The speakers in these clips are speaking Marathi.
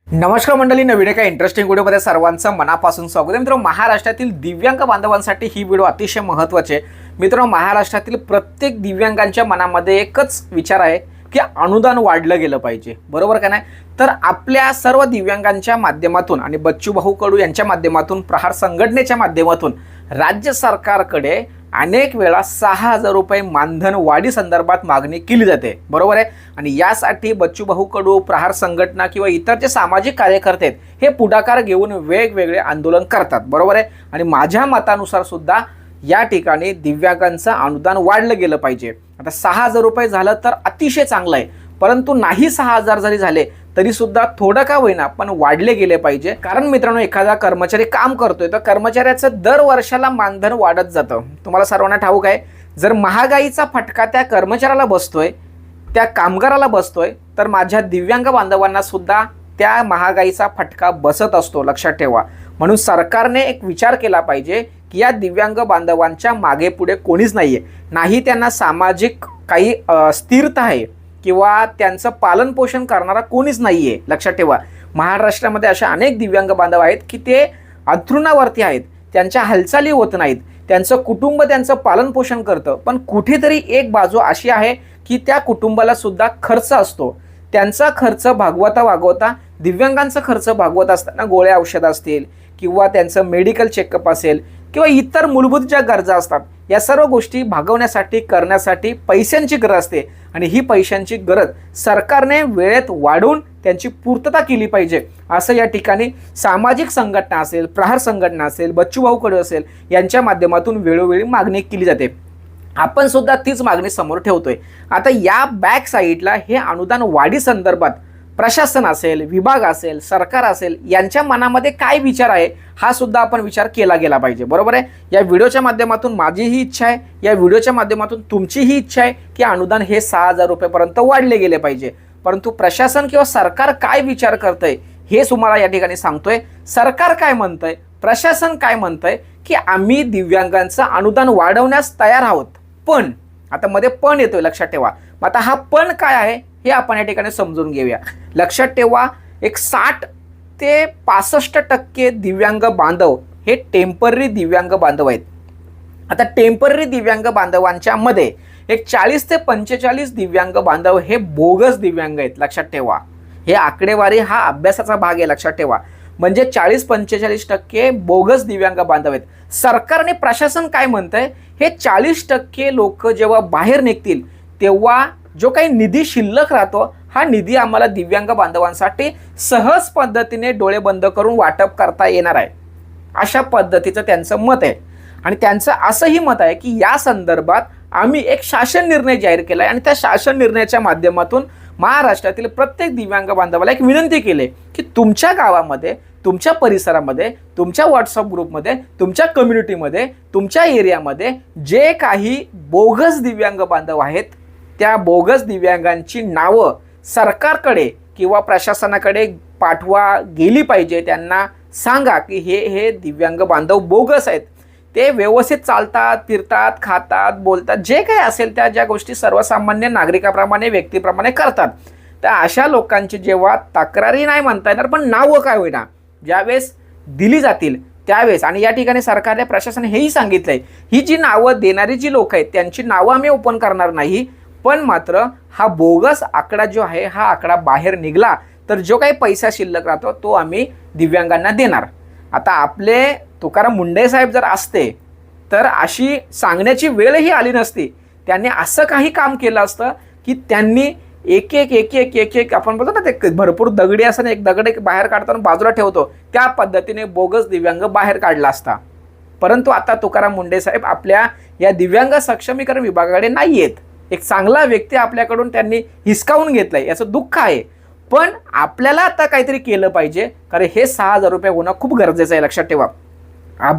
नमस्कार मंडळी, नवीन एका इंटरेस्टिंग व्हिडिओमध्ये सर्वांचं मनापासून स्वागत आहे. मित्रांनो, महाराष्ट्रातील दिव्यांग बांधवांसाठी ही व्हिडिओ अतिशय महत्त्वाची आहे. मित्रांनो, महाराष्ट्रातील प्रत्येक दिव्यांगांच्या मनामध्ये एकच विचार आहे की अनुदान वाढलं गेलं पाहिजे, बरोबर का नाही? तर आपल्या सर्व दिव्यांगांच्या माध्यमातून आणि बच्चू भाऊ कडू यांच्या माध्यमातून, प्रहार संघटनेच्या माध्यमातून राज्य सरकारकडे अनेक वेळा 6,000 रुपये मानधन वाढी संदर्भात मागणी केली जाते, बरोबर आहे. आणि यासाठी बच्चू भाऊ कडू, प्रहार संघटना किंवा इतर जे सामाजिक कार्यकर्ते आहेत हे पुढाकार घेऊन वेगवेगळे आंदोलन करतात, बरोबर आहे. आणि माझ्या मतानुसार सुद्धा या ठिकाणी दिव्यांगांचं अनुदान वाढलं गेलं पाहिजे. आता 6,000 रुपये झालं तर अतिशय चांगलं आहे, परंतु नाही 6,000 जरी झाले तरी सुद्धा थोडं का होईना पण वाढले गेले पाहिजे. कारण मित्रांनो, एखादा कर्मचारी काम करतोय तर कर्मचाऱ्याचं दर वर्षाला मानधन वाढत जातं. तुम्हाला सर्वांना ठाऊक आहे, जर महागाईचा फटका त्या कर्मचाऱ्याला बसतोय, त्या कामगाराला बसतोय, तर माझ्या दिव्यांग बांधवांना सुद्धा त्या महागाईचा फटका बसत असतो, लक्षात ठेवा. म्हणून सरकारने एक विचार केला पाहिजे की या दिव्यांग बांधवांच्या मागे पुढे कोणीच नाहीये, नाही त्यांना सामाजिक काही स्थिरता आहे किंवा त्यांचं पालन पोषण करणारा कोणीच नाहीये. लक्षात ठेवा, महाराष्ट्रामध्ये अशा अनेक दिव्यांग बांधव आहेत की ते अंथरुणावरती आहेत, त्यांच्या हालचाली होत नाहीत, त्यांचं कुटुंब त्यांचं पालन पोषण करतं, पण कुठेतरी एक बाजू अशी आहे की त्या कुटुंबाला सुद्धा खर्च असतो. त्यांचा खर्च भागवता दिव्यांगांचा खर्च भागवत असताना गोळ्या औषध असतील किंवा त्यांचं मेडिकल चेकअप असेल किंवा इतर मूलभूत ज्या गरजा असतात, या सर्व गोष्टी भागवण्यासाठी करण्यासाठी पैशांची गरज असते. आणि ही पैशांची गरज सरकारने वेळेत वाढवून त्यांची पूर्तता केली पाहिजे, असं या ठिकाणी सामाजिक संघटना असेल, प्रहार संघटना असेल, बच्चू भाऊ कडू असेल, यांच्या माध्यमातून वेळोवेळी मागणी केली जाते. आपण सुद्धा तीच मागणी समोर ठेवतोय. आता या बॅक साईडला हे अनुदान वाढी संदर्भात प्रशासन असेल, विभाग असेल, सरकार असेल, यांच्या मनामध्ये काय विचार आहे हा सुद्धा आपण विचार केला गेला पाहिजे, बरोबर आहे. या व्हिडिओच्या माध्यमातून माझी ही इच्छा आहे, या व्हिडिओच्या माध्यमातून तुमची ही इच्छा आहे की अनुदान हे 6,000 रुपयेपर्यंत वाढले गेले पाहिजे. परंतु प्रशासन किंवा सरकार काय विचार करतंय हे तुम्हाला या ठिकाणी सांगतोय. सरकार काय म्हणतंय, प्रशासन काय म्हणतंय की आम्ही दिव्यांगांचं अनुदान वाढवण्यास तयार आहोत, पण आता मध्ये पण येतोय, लक्षात ठेवा. आता हा पण काय आहे हे आपण या ठिकाणी समजून घेऊया. लक्षात ठेवा, एक 60 ते 65% दिव्यांग बांधव हे टेम्पररी दिव्यांग बांधव आहेत. आता टेम्पररी दिव्यांग बांधवांच्या मध्ये एक 40 ते 45 दिव्यांग बांधव हे बोगस दिव्यांग आहेत, लक्षात ठेवा. हे आकडेवारी हा अभ्यासाचा भाग आहे, लक्षात ठेवा. म्हणजे 40-45% बोगस दिव्यांग बांधव आहेत. सरकारने, प्रशासन काय म्हणतंय, हे 40% लोक जेव्हा बाहेर निघतील तेव्हा जो काही निधी शिल्लक राहतो हा निधी आम्हाला दिव्यांग बांधवांसाठी सहज पद्धतीने डोळे बंद करून वाटप करता येणार आहे, अशा पद्धतीचं त्यांचं मत आहे. आणि त्यांचं असंही मत आहे की या संदर्भात आम्ही एक शासन निर्णय जाहीर केला आहे आणि त्या शासन निर्णयाच्या माध्यमातून महाराष्ट्रातील प्रत्येक दिव्यांग बांधवाला एक विनंती केली की तुमच्या गावामध्ये, तुमच्या परिसरामध्ये, तुमच्या व्हॉट्सअप ग्रुपमध्ये, तुमच्या कम्युनिटीमध्ये, तुमच्या एरियामध्ये जे काही बोगस दिव्यांग बांधव आहेत त्या बोगस दिव्यांगांची नावं सरकारकडे किंवा प्रशासनाकडे पाठवा गेली पाहिजे. त्यांना सांगा की हे दिव्यांग बांधव बोगस आहेत, ते व्यवस्थित चालतात, फिरतात, खातात, बोलतात, जे काही असेल त्या ज्या गोष्टी सर्वसामान्य नागरिकाप्रमाणे, व्यक्तीप्रमाणे करतात. तर अशा लोकांची जेव्हा तक्रारी नाही म्हणता येणार पण नावं काय होईना ज्यावेळेस दिली जातील त्यावेळेस, आणि या ठिकाणी सरकारने, प्रशासन हेही सांगितलंय, ही जी नावं देणारी जी लोक आहेत त्यांची नावं आम्ही ओपन करणार नाही, पण मात्र हा बोगस आकडा जो आहे हा आकडा बाहेर निघाला तर जो काही पैसा शिल्लक राहतो तो आम्ही दिव्यांगांना देणार. आता आपले तुकाराम मुंडे साहेब जर असते तर अशी सांगण्याची वेळही आली नसती. त्यांनी असं काही काम केलं असतं की त्यांनी एक एक आपण बोलतो ना, ते भरपूर दगडी असं एक दगड बाहेर काढताना बाजूला ठेवतो, त्या पद्धतीने बोगस दिव्यांग बाहेर काढला असता. परंतु आता तुकाराम मुंडे साहेब आपल्या या दिव्यांग सक्षमीकरण विभागाकडे नाही आहेत. एक चांगला व्यक्ती आपल्याकडून त्यांनी हिसकावून घेतलाय, याचं दुःख आहे. पण आपल्याला आता काहीतरी केलं पाहिजे, कारण हे 6,000 रुपये होणं खूप गरजेचं आहे, लक्षात ठेवा.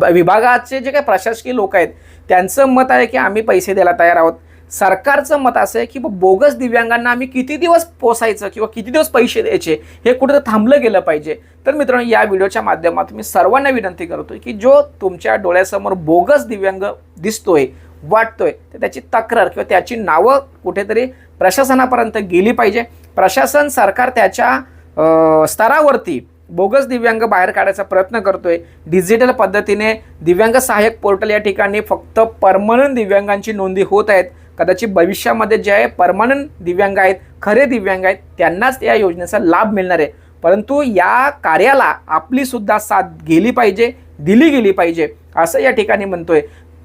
विभागाचे जे काही प्रशासकीय लोक आहेत त्यांचं मत आहे की आम्ही पैसे द्यायला तयार आहोत. सरकारचं मत असं आहे की बोगस दिव्यांगांना आम्ही किती दिवस पोसायचं किंवा किती दिवस पैसे द्यायचे हे कुठं थांबलं गेलं पाहिजे. तर मित्रांनो, या व्हिडिओच्या माध्यमातून मी सर्वांना विनंती करतोय की जो तुमच्या डोळ्यासमोर बोगस दिव्यांग दिसतोय, वाटतोय, तर त्याची तक्रार किंवा त्याची नावं कुठेतरी प्रशासनापर्यंत गेली पाहिजे. प्रशासन, सरकार त्याच्या स्तरावरती बोगस दिव्यांग बाहेर काढायचा प्रयत्न करतोय। डिजिटल पद्धतीने दिव्यांग सहाय्यक पोर्टल या ठिकाणी फक्त परमनंट दिव्यांगांची नोंदी होत आहेत। कदाचित भविष्यामध्ये जे आहे परमनंट दिव्यांग आहेत, खरे दिव्यांग आहेत, त्यांनाच या योजनेचा लाभ मिळणार आहे। परंतु या कार्याला आपली सुद्धा साथ गेली पाहिजे, दिली गेली पाहिजे असं या ठिकाणी म्हणतोय।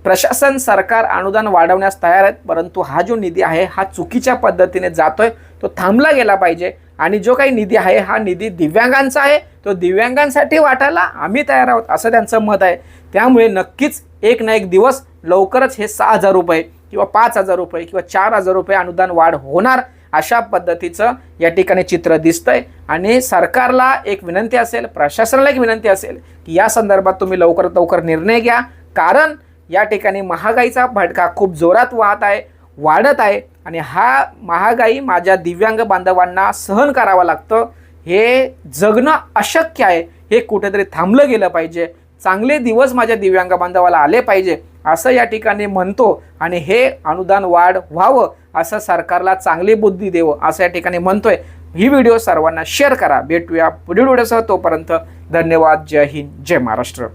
प्रशासन सरकार अनुदान वाढवण्यास तयार आहेत, परंतु हा जो निधी आहे हा चुकीच्या पद्धतीने जातोय, तो थांबला गेला पाहिजे। आणि जो काही निधी आहे हा निधी दिव्यांगांचा आहे, तो दिव्यांगांसाठी वाटायला आम्ही तयार आहोत असं त्यांचं मत आहे। त्यामुळे नक्कीच एक ना एक दिवस लवकरच हे 6,000 रुपये किंवा 5,000 रुपये किंवा 4,000 रुपये अनुदान वाढ होणार अशा पद्धतीचं या ठिकाणी चित्र दिसतंय। आणि सरकारला एक विनंती असेल, प्रशासनाला एक विनंती असेल की या संदर्भात तुम्ही लवकरात लवकर निर्णय घ्या, कारण या ठिकाणी महागाईचा भडका खूप जोरात वाढत आहे आणि हा महागाई माझ्या दिव्यांग बांधवांना सहन करावा लागतं। हे जगणं अशक्य आहे, हे कुठेतरी थांबलं गेलं पाहिजे। चांगले दिवस माझ्या दिव्यांग बांधवाला आले पाहिजे असं या ठिकाणी म्हणतो आणि हे अनुदान वाढ व्हावं असं सरकारला चांगली बुद्धी देवं असं या ठिकाणी म्हणतोय। ही व्हिडिओ सर्वांना शेअर करा। भेटूया पुढील व्हिडिओसह, तोपर्यंत धन्यवाद। जय हिंद, जय महाराष्ट्र।